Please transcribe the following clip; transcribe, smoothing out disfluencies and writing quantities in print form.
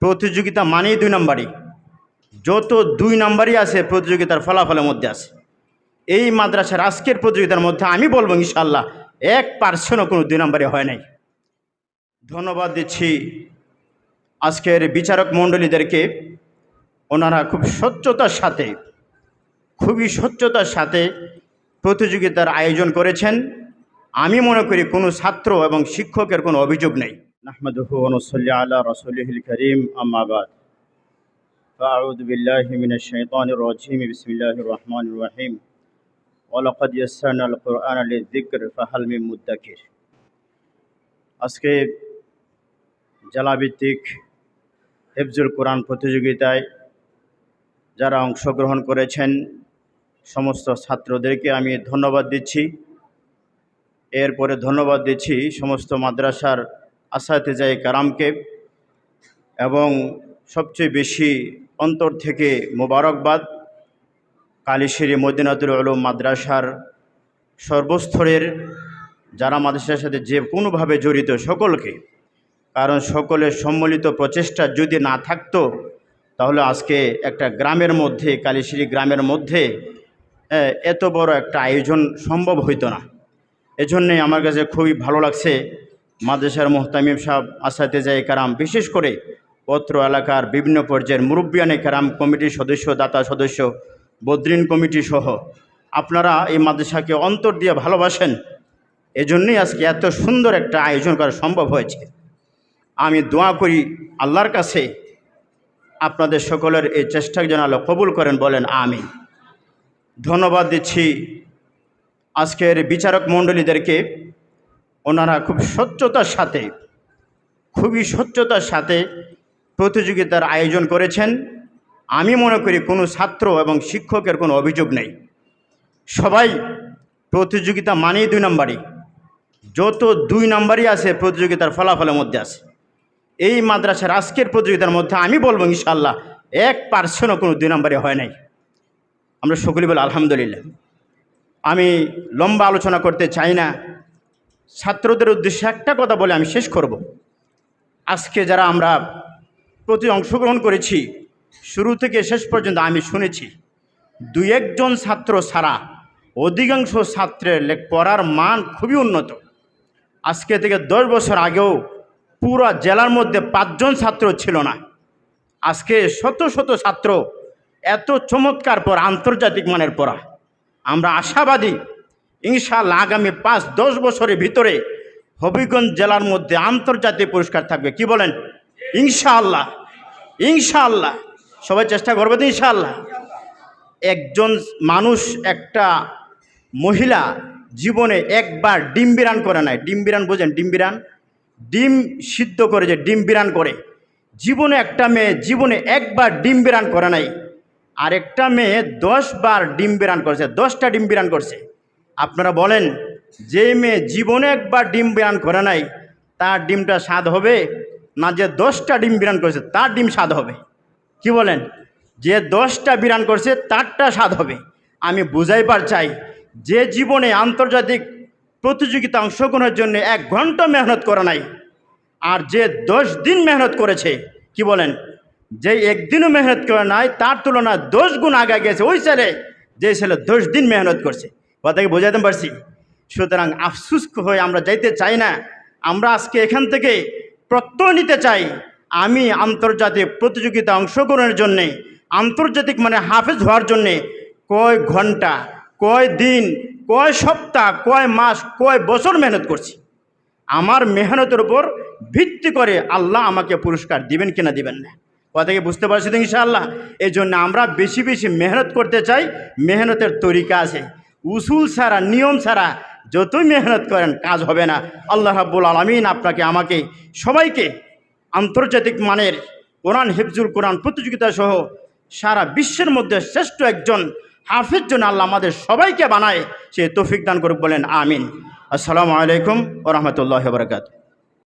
প্রতিযোগিতা মানেই 2 নম্বরই। যত 2 নম্বরই আছে প্রতিযোগিতার ফলাফলের মধ্যে আছে। এই মাদ্রাসার আজকের প্রতিযোগিতার মধ্যে আমি বলবো ইনশাআল্লাহ 1%ও কোনো 2 নম্বরই হয় নাই। ধন্যবাদ দিচ্ছি আজকের বিচারক মণ্ডলীদেরকে। ওনারা খুবই স্বচ্ছতার সাথে প্রতিযোগিতার আয়োজন করেছেন। আমি মনে করি কোনো ছাত্র এবং শিক্ষকের কোনো অভিযোগ নেই। নাহমাদুহু ওয়া নুসাল্লি আলা রাসূলিহিল কারীম, আম্মা বাদ। ফাআউযু বিল্লাহি মিনাশ শাইতানির রাজীম। বিসমিল্লাহির রহমানির রহিম। ওয়া লাকাদ ইয়াসসারনাল কুরআনা লিয-যিকর ফাহাল মিন মুদ্দাকির। আজকে জেলাভিত্তিক হিফজুল কোরআন প্রতিযোগিতায় যারা অংশগ্রহণ করেছেন সমস্ত ছাত্রদেরকে আমি ধন্যবাদ দিচ্ছি। এরপরে ধন্যবাদ দিচ্ছি সমস্ত মাদ্রাসার আসাতিজায়ে কেরামকে এবং সবচেয়ে বেশি অন্তর থেকে মোবারকবাদ কালিশিরি মদিনাতুল উলুম মাদ্রাসার সর্বস্তরের যারা মাদ্রাসার সাথে যে কোনোভাবে জড়িত সকলকে। কারণ সকলের সম্মিলিত প্রচেষ্টা যদি না থাকতো তাহলে আজকে একটা গ্রামের মধ্যে, কালিশিরি গ্রামের মধ্যে এত বড় একটা আয়োজন সম্ভব হইতো না। এজন্যই আমার কাছে খুবই ভালো লাগছে মাদ্রাসার মুহতামিম সাহেব, আসাতিজায়ে কেরাম, বিশেষ করে পত্র এলাকার বিভিন্ন পর্যায়ের মুরব্বিয়ানে কেরাম, কমিটির সদস্য, দাতা সদস্য, বদরিন কমিটি সহ আপনারা এই মাদ্রাসাকে অন্তর দিয়ে ভালোবাসেন। এজন্যই আজকে এত সুন্দর একটা আয়োজন করা সম্ভব হয়েছে। আমি দোয়া করি আল্লাহর কাছে আপনাদের সকলের এই চেষ্টাকে যেন আল্লাহ কবুল করেন, বলেন আমিন। ধন্যবাদ দিচ্ছি আজকের বিচারক মণ্ডলীদেরকে। ওনারা খুবই স্বচ্ছতার সাথে প্রতিযোগিতার আয়োজন করেছেন। আমি মনে করি কোনো ছাত্র এবং শিক্ষকের কোনো অভিযোগ নেই। সবাই প্রতিযোগিতা মানেই 2 নম্বরই। যত 2 নম্বরই আছে প্রতিযোগিতার ফলাফলের মধ্যে আছে। এই মাদ্রাসার আজকের প্রতিযোগিতার মধ্যে আমি বলবো ইনশাআল্লাহ 1%ও কোনো 2 নম্বরই হয় নাই। আমরা সকলেই বলি আলহামদুলিল্লাহ। আমি লম্বা আলোচনা করতে চাই না। ছাত্রদের উদ্দেশ্যে একটা কথা বলে আমি শেষ করব। আজকে যারা আমরা অংশগ্রহণ করেছি শুরু থেকে শেষ পর্যন্ত আমি শুনেছি 2-1 জন ছাত্র ছাড়া অধিকাংশ ছাত্রের পড়ার মান খুবই উন্নত। আজকে থেকে 10 বছর আগেও পুরো জেলার মধ্যে 5 জন ছাত্র ছিল না। আজকে শত ছাত্র, এত চমৎকার পড়া, আন্তর্জাতিক মানের পড়া। আমরা আশাবাদী ইনশাআল্লাহ আগামী 5-10 বছরের ভিতরে হবিগঞ্জ জেলার মধ্যে আন্তর্জাতিক পুরস্কার থাকবে। কি বলেন? ইনশাআল্লাহ সবাই চেষ্টা করবে তো ইনশাআল্লাহ। একজন মানুষ, একটা মহিলা জীবনে একবার ডিম বিরান করে নাই। ডিম বিরান বোঝেন? ডিম সিদ্ধ করে যে ডিম বিরান করে, জীবনে একটা মেয়ে জীবনে একবার ডিম বিরান করে নাই। আর একটা মেয়ে 10 বার ডিম বিরান করেছে, 10টা ডিম বিরান করছে। আপনারা বলেন, যে মেয়ে জীবনে একবার ডিম বিরান করে নাই তার ডিমটা স্বাদ হবে না যে 10টা ডিম বিরান করেছে তার ডিম স্বাদ হবে? কি বলেন? যে 10টা বিরান করছে তারটা স্বাদ হবে। আমি বুঝাইবার চাই, যে জীবনে আন্তর্জাতিক প্রতিযোগিতা অংশগ্রহণের জন্য 1 ঘন্টা মেহনত করে নাই, আর যে 10 দিন মেহনত করেছে, কি বলেন? যে 1 দিনও মেহনত করে নাই তার তুলনায় 10 গুণ আগে গেছে ওই ছেলে, যে ছেলে 10 দিন মেহনত করছে। কথাকে বোঝাতে পারছি? সুতরাং আফসুস হয়ে আমরা যাইতে চাই না। আমরা আজকে এখান থেকে প্রত্যয় নিতে চাই, আমি আন্তর্জাতিক প্রতিযোগিতা অংশগ্রহণের জন্যে, আন্তর্জাতিক মানে হাফেজ হওয়ার জন্যে কয় ঘন্টা, কয় দিন, কয় সপ্তাহ, কয় মাস, কয় বছর মেহনত করছি। আমার মেহনতের উপর ভিত্তি করে আল্লাহ আমাকে পুরস্কার দিবেন কিনা দিবেন না। কথাকে বুঝতে পারছি তো ইনশাআল্লাহ। এই জন্য আমরা বেশি মেহনত করতে চাই। মেহনতের তরিকা আছে, উসুল ছাড়া, নিয়ম ছাড়া যতই মেহনত করেন কাজ হবে না। আল্লাহ রাব্বুল আলামিন আপনাকে, আমাকে, সবাইকে আন্তর্জাতিক মানের কোরআন, হিফজুল কোরআন প্রতিযোগিতা সহ সারা বিশ্বের মধ্যে শ্রেষ্ঠ একজন হাফিজ যেন আল্লাহ আমাদের সবাইকে বানায়, সে তৌফিক দান করুক, বলেন আমিন। আসসালামু আলাইকুম ওয়া রাহমাতুল্লাহি ওয়া বারাকাতুহু।